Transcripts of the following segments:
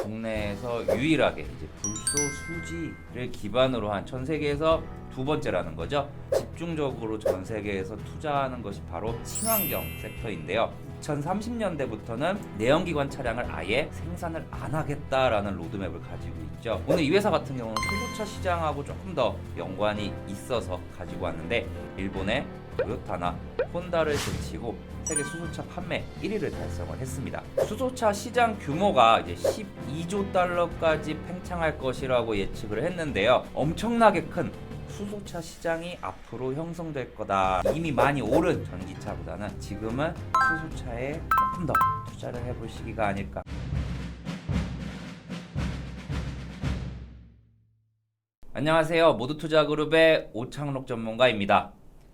국내에서 유일하게 이제 불소수지를 기반으로 한 전 세계에서 두 번째라는 거죠. 집중적으로 전 세계에서 투자하는 것이 바로 친환경 섹터인데요. 2030년대부터는 내연기관 차량을 아예 생산을 안 하겠다라는 로드맵을 가지고 있죠. 오늘 이 회사 같은 경우는 수소차 시장하고 조금 더 연관이 있어서 가지고 왔는데, 일본의 토요타나 혼다를 제치고 세계 수소차 판매 1위를 달성을 했습니다. 수소차 시장 규모가 이제 12조 달러까지 팽창할 것이라고 예측을 했는데요. 엄청나게 큰 수소차 시장이 앞으로 형성될 거다. 이미 많이 오른 전기차보다는 지금은 수소차에 조금 더 투자를 해볼 시기가 아닐까. 안녕하세요. 모두투자그룹의 오창록 전문가입니다.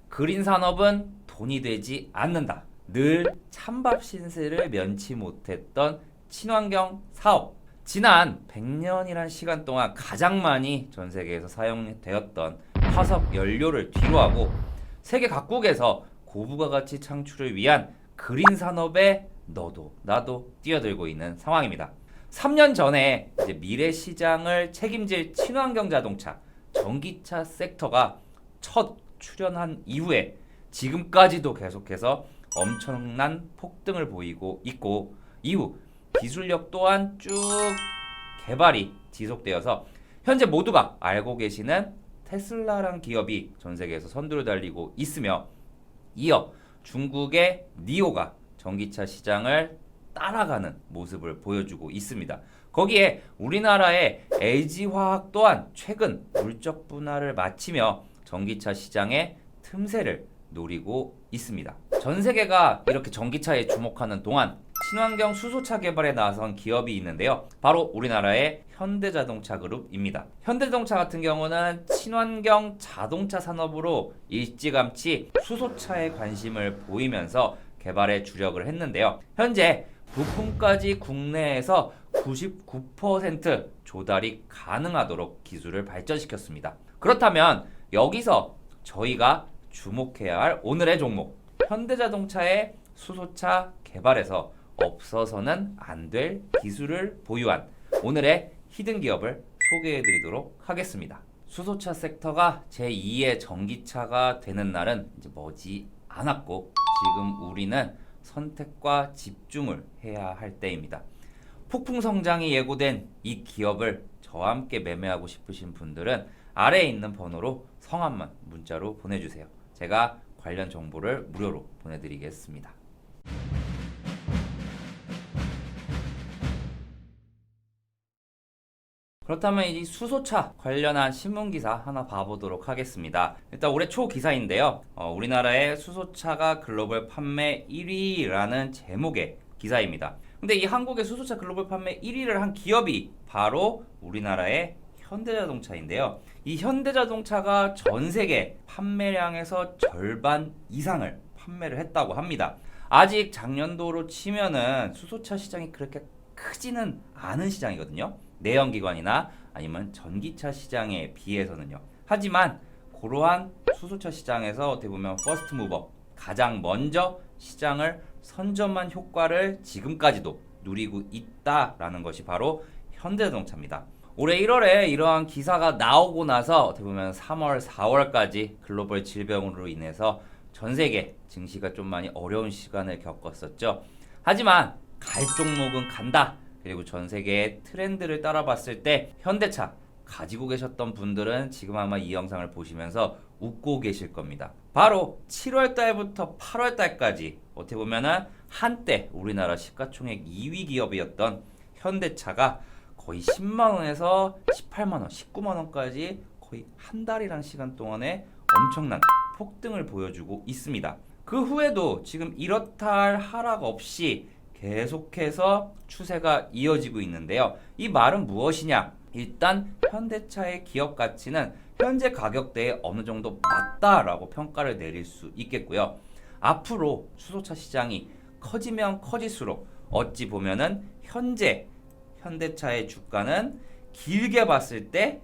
그린 산업은 돈이 되지 않는다. 늘 찬밥 신세를 면치 못했던 친환경 사업. 지난 100년이란 시간 동안 가장 많이 전 세계에서 사용되었던 화석 연료를 뒤로하고 세계 각국에서 고부가 가치 창출을 위한 그린 산업에 너도 나도 뛰어들고 있는 상황입니다. 3년 전에 이제 미래 시장을 책임질 친환경 자동차, 전기차 섹터가 첫 출현한 이후에 지금까지도 계속해서 엄청난 폭등을 보이고 있고, 이후 기술력 또한 쭉 개발이 지속되어서 현재 모두가 알고 계시는 테슬라란 기업이 전 세계에서 선두를 달리고 있으며, 이어 중국의 니오가 전기차 시장을 따라가는 모습을 보여주고 있습니다. 거기에 우리나라의 LG화학 또한 최근 물적 분할을 마치며 전기차 시장의 틈새를 노리고 있습니다. 전 세계가 이렇게 전기차에 주목하는 동안 친환경 수소차 개발에 나선 기업이 있는데요. 바로 우리나라의 현대자동차 그룹입니다. 현대자동차 같은 경우는 친환경 자동차 산업으로 일찌감치 수소차에 관심을 보이면서 개발에 주력을 했는데요. 현재 부품까지 국내에서 99% 조달이 가능하도록 기술을 발전시켰습니다. 그렇다면 여기서 저희가 주목해야 할 오늘의 종목, 현대자동차의 수소차 개발에서 없어서는 안 될 기술을 보유한 오늘의 히든 기업을 소개해 드리도록 하겠습니다. 수소차 섹터가 제2의 전기차가 되는 날은 이제 머지 않았고, 지금 우리는 선택과 집중을 해야 할 때입니다. 폭풍 성장이 예고된 이 기업을 저와 함께 매매하고 싶으신 분들은 아래에 있는 번호로 성함만 문자로 보내주세요. 제가 관련 정보를 무료로 보내드리겠습니다. 그렇다면 이 수소차 관련한 신문기사 하나 봐보도록 하겠습니다. 일단 올해 초 기사인데요. 우리나라의 수소차가 글로벌 판매 1위라는 제목의 기사입니다. 근데 이 한국의 수소차 글로벌 판매 1위를 한 기업이 바로 우리나라의 현대자동차인데요. 이 현대자동차가 전 세계 판매량에서 절반 이상을 판매를 했다고 합니다. 아직 작년도로 치면은 수소차 시장이 그렇게 크지는 않은 시장이거든요. 내연기관이나 아니면 전기차 시장에 비해서는요. 하지만 그러한 수소차 시장에서 어떻게 보면 퍼스트 무버, 가장 먼저 시장을 선점한 효과를 지금까지도 누리고 있다라는 것이 바로 현대자동차입니다. 올해 1월에 이러한 기사가 나오고 나서 어떻게 보면 3월, 4월까지 글로벌 질병으로 인해서 전 세계 증시가 좀 많이 어려운 시간을 겪었었죠. 하지만 갈 종목은 간다. 그리고 전 세계의 트렌드를 따라봤을 때 현대차 가지고 계셨던 분들은 지금 아마 이 영상을 보시면서 웃고 계실 겁니다. 바로 7월 달부터 8월 달까지 어떻게 보면은 한때 우리나라 시가총액 2위 기업이었던 현대차가 거의 10만원에서 18만원, 19만원까지 거의 한 달이란 시간 동안에 엄청난 폭등을 보여주고 있습니다. 그 후에도 지금 이렇다 할 하락 없이 계속해서 추세가 이어지고 있는데요. 이 말은 무엇이냐? 일단 현대차의 기업 가치는 현재 가격대에 어느 정도 맞다라고 평가를 내릴 수 있겠고요. 앞으로 수소차 시장이 커지면 커질수록 어찌 보면은 현재 현대차의 주가는 길게 봤을 때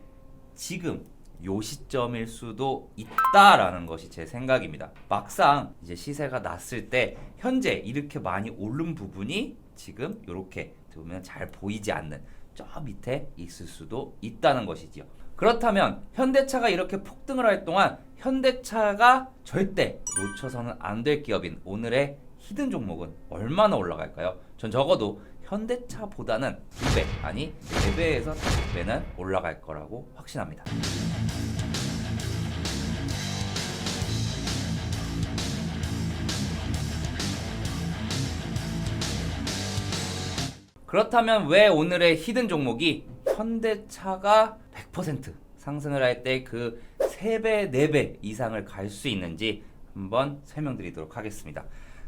지금 요 시점일 수도 있다라는 것이 제 생각입니다. 막상 이제 시세가 났을 때 현재 이렇게 많이 오른 부분이 지금 이렇게 보면 잘 보이지 않는 저 밑에 있을 수도 있다는 것이지요. 그렇다면 현대차가 이렇게 폭등을 할 동안 현대차가 절대 놓쳐서는 안 될 기업인 오늘의 히든 종목은 얼마나 올라갈까요? 전 적어도 현대차보다는 2배, 아니 4배에서 5배는 올라갈 거라고 확신합니다. 그렇다면 왜 오늘의 히든 종목이 현대차가 100% 상승을 할 때 그 3배, 4배 이상을 갈 수 있는지 한번 설명드리도록 하겠습니다.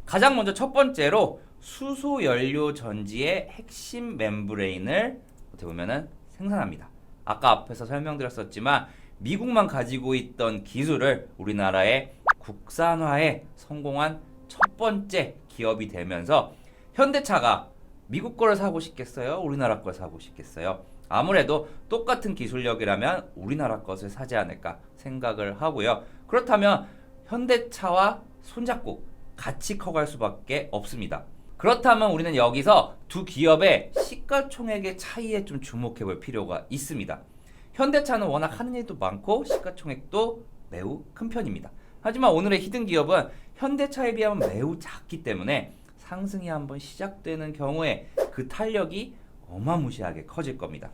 가장 먼저 첫 번째로 수소연료 전지의 핵심 멤브레인을 어떻게 보면은 생산합니다. 아까 앞에서 설명드렸었지만 미국만 가지고 있던 기술을 우리나라의 국산화에 성공한 첫 번째 기업이 되면서 현대차가 미국 거를 사고 싶겠어요? 우리나라 걸 사고 싶겠어요? 아무래도 똑같은 기술력이라면 우리나라 것을 사지 않을까 생각을 하고요. 그렇다면 현대차와 손잡고 같이 커갈 수밖에 없습니다. 그렇다면 우리는 여기서 두 기업의 시가총액의 차이에 좀 주목해 볼 필요가 있습니다. 현대차는 워낙 하는 일도 많고 시가총액도 매우 큰 편입니다. 하지만 오늘의 히든 기업은 현대차에 비하면 매우 작기 때문에 상승이 한번 시작되는 경우에 그 탄력이 어마무시하게 커질 겁니다.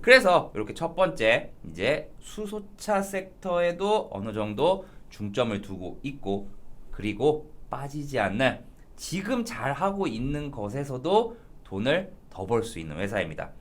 그래서 이렇게 첫 번째 이제 수소차 섹터에도 어느 정도 중점을 두고 있고, 그리고 빠지지 않는 지금 잘하고 있는 것에서도 돈을 더 벌 수 있는 회사입니다.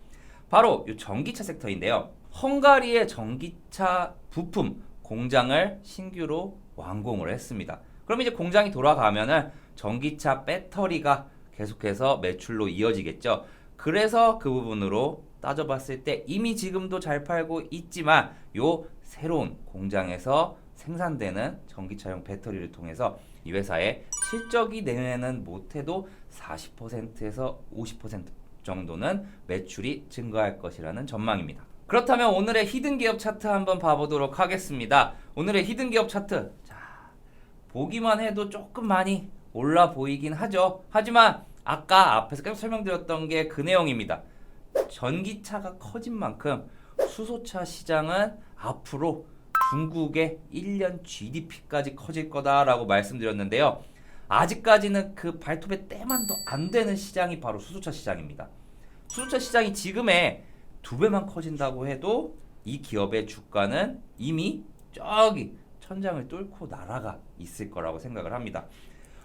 바로 이 전기차 섹터인데요. 헝가리의 전기차 부품 공장을 신규로 완공을 했습니다. 그럼 이제 공장이 돌아가면은 전기차 배터리가 계속해서 매출로 이어지겠죠. 그래서 그 부분으로 따져봤을 때 이미 지금도 잘 팔고 있지만 요 새로운 공장에서 생산되는 전기차용 배터리를 통해서 이 회사의 실적이 내년에는 못해도 40%에서 50% 정도는 매출이 증가할 것이라는 전망입니다. 그렇다면 오늘의 히든 기업 차트 한번 봐보도록 하겠습니다. 오늘의 히든 기업 차트, 자, 보기만 해도 조금 많이 올라 보이긴 하죠. 하지만 아까 앞에서 계속 설명드렸던 게 그 내용입니다. 전기차가 커진 만큼 수소차 시장은 앞으로 중국의 1년 GDP까지 커질 거다라고 말씀드렸는데요. 아직까지는 그 발톱의 때만도 안 되는 시장이 바로 수소차 시장입니다. 수소차 시장이 지금의 2배만 커진다고 해도 이 기업의 주가는 이미 저기 천장을 뚫고 날아가 있을 거라고 생각을 합니다.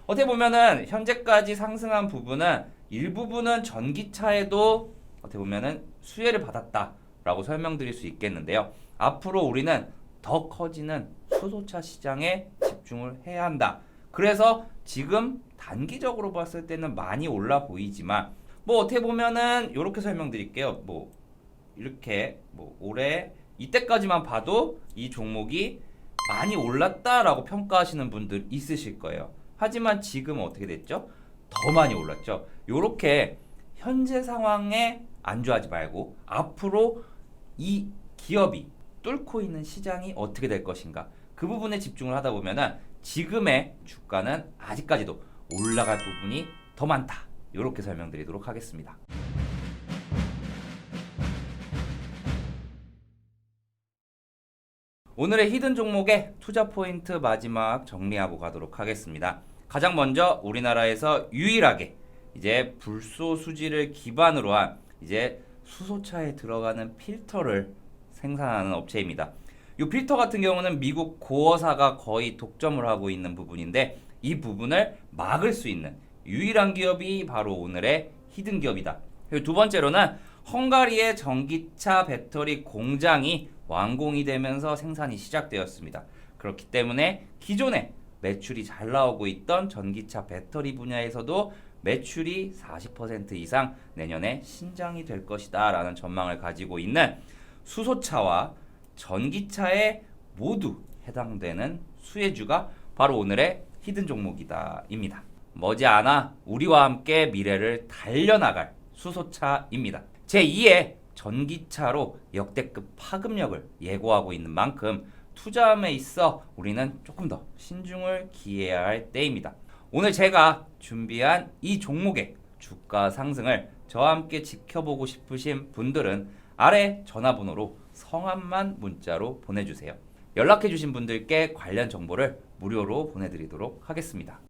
어떻게 보면은 현재까지 상승한 부분은 일부분은 전기차에도 어떻게 보면은 수혜를 받았다라고 설명드릴 수 있겠는데요. 앞으로 우리는 더 커지는 수소차 시장에 집중을 해야 한다. 그래서 지금 단기적으로 봤을 때는 많이 올라 보이지만 뭐 어떻게 보면은 이렇게 설명드릴게요. 뭐 이렇게 뭐 올해 이때까지만 봐도 이 종목이 많이 올랐다라고 평가하시는 분들 있으실 거예요. 하지만 지금은 어떻게 됐죠? 더 많이 올랐죠. 이렇게 현재 상황에 안주하지 말고 앞으로 이 기업이 뚫고 있는 시장이 어떻게 될 것인가, 그 부분에 집중을 하다 보면은 지금의 주가는 아직까지도 올라갈 부분이 더 많다. 이렇게 설명드리도록 하겠습니다. 오늘의 히든 종목의 투자 포인트 마지막 정리하고 가도록 하겠습니다. 가장 먼저 우리나라에서 유일하게 이제 불소수지를 기반으로 한 이제 수소차에 들어가는 필터를 생산하는 업체입니다. 이 필터 같은 경우는 미국 고어사가 거의 독점을 하고 있는 부분인데 이 부분을 막을 수 있는 유일한 기업이 바로 오늘의 히든 기업이다. 그리고 두 번째로는 헝가리의 전기차 배터리 공장이 완공이 되면서 생산이 시작되었습니다. 그렇기 때문에 기존에 매출이 잘 나오고 있던 전기차 배터리 분야에서도 매출이 40% 이상 내년에 신장이 될 것이다 라는 전망을 가지고 있는 수소차와 전기차에 모두 해당되는 수혜주가 바로 오늘의 히든 종목이다 입니다. 머지않아 우리와 함께 미래를 달려나갈 수소차입니다. 제2의 전기차로 역대급 파급력을 예고하고 있는 만큼 투자함에 있어 우리는 조금 더 신중을 기해야 할 때입니다. 오늘 제가 준비한 이 종목의 주가 상승을 저와 함께 지켜보고 싶으신 분들은 아래 전화번호로 성함만 문자로 보내주세요. 연락해주신 분들께 관련 정보를 무료로 보내드리도록 하겠습니다.